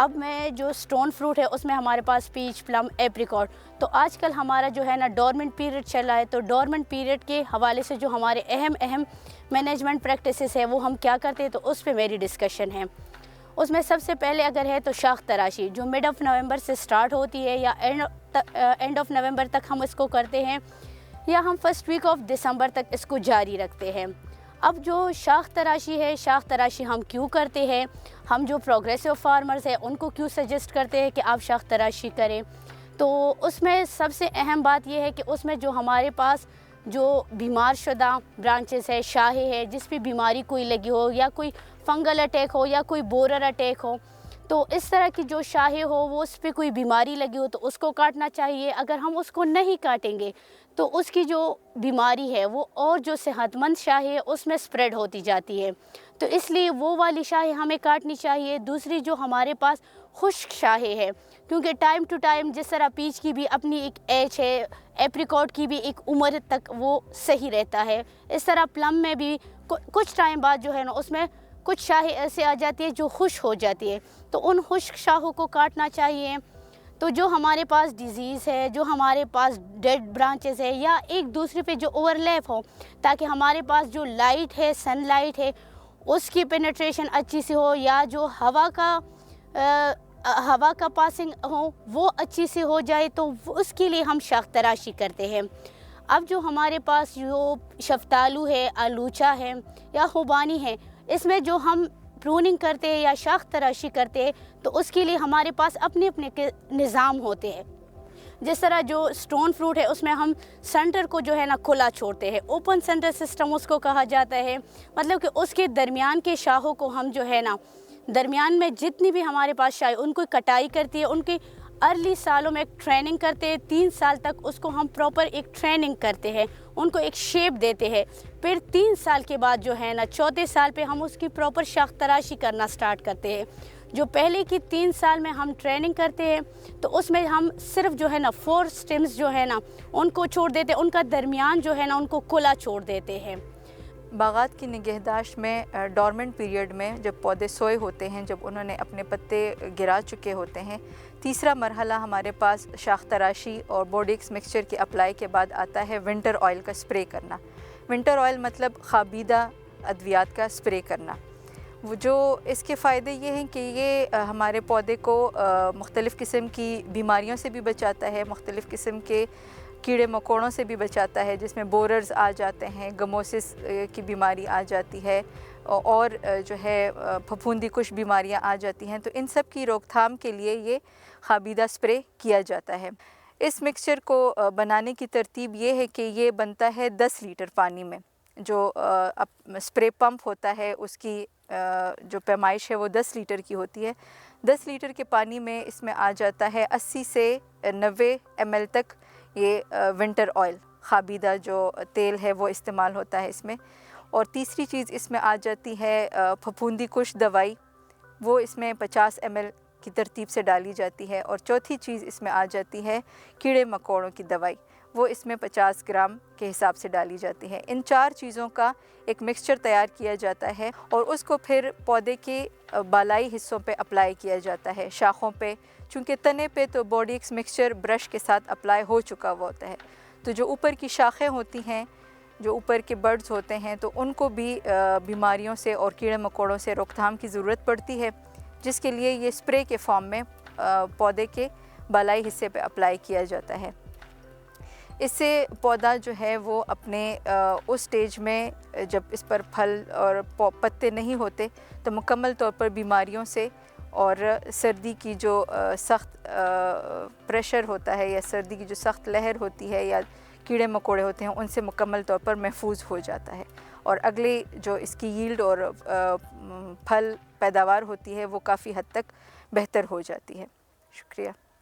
اب میں جو سٹون فروٹ ہے اس میں ہمارے پاس پیچ، پلم، ایپریکاٹ. تو آج کل ہمارا جو ہے نا ڈورمنٹ پیریڈ چل رہا ہے، تو ڈورمنٹ پیریڈ کے حوالے سے جو ہمارے اہم مینجمنٹ پریکٹسز ہے وہ ہم کیا کرتے ہیں، تو اس پہ میری ڈسکشن ہے. اس میں سب سے پہلے اگر ہے تو شاخ تراشی، جو مڈ آف نومبر سے سٹارٹ ہوتی ہے یا اینڈ آف نومبر تک ہم اس کو کرتے ہیں، یا ہم فرسٹ ویک آف دسمبر تک اس کو جاری رکھتے ہیں. اب جو شاخ تراشی ہے، شاخ تراشی ہم کیوں کرتے ہیں، ہم جو پروگریسو فارمرز ہیں ان کو کیوں سجیسٹ کرتے ہیں کہ آپ شاخ تراشی کریں. تو اس میں سب سے اہم بات یہ ہے کہ اس میں جو ہمارے پاس جو بیمار شدہ برانچز ہے، شاخیں ہے، جس پہ بیماری کوئی لگی ہو یا کوئی فنگل اٹیک ہو یا کوئی بورر اٹیک ہو، تو اس طرح کی جو شاخیں ہو وہ اس پہ کوئی بیماری لگی ہو تو اس کو کاٹنا چاہیے. اگر ہم اس کو نہیں کاٹیں گے تو اس کی جو بیماری ہے وہ اور جو صحت مند شاخیں ہے اس میں سپریڈ ہوتی جاتی ہے. تو اس لیے وہ والی شاخیں ہمیں کاٹنی چاہیے. دوسری جو ہمارے پاس خشک شاخیں ہے، کیونکہ ٹائم ٹو ٹائم جس طرح پیچ کی بھی اپنی ایک ایج ہے، ایپریکاٹ کی بھی ایک عمر تک وہ صحیح رہتا ہے، اس طرح پلم میں بھی کچھ ٹائم بعد جو ہے نا اس میں کچھ شاخیں ایسے آ جاتی ہے جو خشک ہو جاتی ہے، تو ان خشک شاخوں کو کاٹنا چاہیے. تو جو ہمارے پاس ڈیزیز ہے، جو ہمارے پاس ڈیڈ برانچز ہے، یا ایک دوسرے پہ جو اوور لیپ ہو، تاکہ ہمارے پاس جو لائٹ ہے، سن لائٹ ہے، اس کی پینیٹریشن اچھی سے ہو، یا جو ہوا کا پاسنگ ہو وہ اچھی سے ہو جائے، تو اس کے لیے ہم شاخ تراشی کرتے ہیں. اب جو ہمارے پاس جو شفتالو ہے، آلوچا ہے یا خوبانی ہے، اس میں جو ہم پروننگ کرتے ہیں یا شاخ تراشی کرتے ہیں تو اس کے لیے ہمارے پاس اپنے نظام ہوتے ہیں. جس طرح جو سٹون فروٹ ہے اس میں ہم سینٹر کو جو ہے نا کھلا چھوڑتے ہیں، اوپن سینٹر سسٹم اس کو کہا جاتا ہے. مطلب کہ اس کے درمیان کے شاخوں کو ہم جو ہے نا درمیان میں جتنی بھی ہمارے پاس شاخیں ان کو کٹائی کرتی ہے، ان کی ارلی سالوں میں ایک ٹریننگ کرتے ہیں. 3 سال تک اس کو ہم پراپر ایک ٹریننگ کرتے ہیں، ان کو ایک شیپ دیتے ہیں. پھر 3 سال کے بعد جو ہے نا چوتھے سال پہ ہم اس کی پراپر شاخ تراشی کرنا سٹارٹ کرتے ہیں. جو پہلے کی 3 سال میں ہم ٹریننگ کرتے ہیں تو اس میں ہم صرف جو ہے نا 4 سٹیمز جو ہے نا ان کو چھوڑ دیتے ہیں، ان کا درمیان جو ہے نا ان کو کھلا چھوڑ دیتے ہیں. باغات کی نگہداشت میں ڈورمنٹ پیریڈ میں جب پودے سوئے ہوتے ہیں، جب انہوں نے اپنے پتے گرا چکے ہوتے ہیں، تیسرا مرحلہ ہمارے پاس شاخ تراشی اور بورڈیکس مکسچر کے اپلائی کے بعد آتا ہے ونٹر آئل کا سپرے کرنا. ونٹر آئل مطلب خابیدہ ادویات کا سپرے کرنا. وہ جو اس کے فائدے یہ ہیں کہ یہ ہمارے پودے کو مختلف قسم کی بیماریوں سے بھی بچاتا ہے، مختلف قسم کے کیڑے مکوڑوں سے بھی بچاتا ہے، جس میں بوررز آ جاتے ہیں، گموسس کی بیماری آ جاتی ہے، اور جو ہے پھپھوندی کش بیماریاں آ جاتی ہیں. تو ان سب کی روک تھام کے لیے یہ خابیدہ سپرے کیا جاتا ہے. اس مکسچر کو بنانے کی ترتیب یہ ہے کہ یہ بنتا ہے 10 لیٹر پانی میں. جو سپرے پمپ ہوتا ہے اس کی جو پیمائش ہے وہ 10 لیٹر کی ہوتی ہے. 10 لیٹر کے پانی میں اس میں آ جاتا ہے 80 سے 90 ml تک یہ ونٹر آئل، خابیدہ جو تیل ہے وہ استعمال ہوتا ہے اس میں. اور تیسری چیز اس میں آ جاتی ہے پھپھوندی کش دوائی، وہ اس میں 50 ml کی ترتیب سے ڈالی جاتی ہے. اور چوتھی چیز اس میں آ جاتی ہے کیڑے مکوڑوں کی دوائی، وہ اس میں 50 گرام کے حساب سے ڈالی جاتی ہے. ان 4 چیزوں کا ایک مکسچر تیار کیا جاتا ہے اور اس کو پھر پودے کے بالائی حصوں پہ اپلائی کیا جاتا ہے، شاخوں پہ. چونکہ تنے پہ تو بورڈیکس مکسچر برش کے ساتھ اپلائی ہو چکا ہوا ہوتا ہے، تو جو اوپر کی شاخیں ہوتی ہیں، جو اوپر کے برڈز ہوتے ہیں، تو ان کو بھی بیماریوں سے اور کیڑے مکوڑوں سے روک تھام کی ضرورت پڑتی ہے، جس کے لیے یہ سپرے کے فارم میں پودے کے بالائی حصے پہ اپلائی کیا جاتا ہے. اس سے پودا جو ہے وہ اپنے اس سٹیج میں جب اس پر پھل اور پتے نہیں ہوتے تو مکمل طور پر بیماریوں سے اور سردی کی جو سخت پریشر ہوتا ہے یا سردی کی جو سخت لہر ہوتی ہے یا کیڑے مکوڑے ہوتے ہیں ان سے مکمل طور پر محفوظ ہو جاتا ہے. اور اگلے جو اس کی ییلڈ اور پھل پیداوار ہوتی ہے وہ کافی حد تک بہتر ہو جاتی ہے. شکریہ.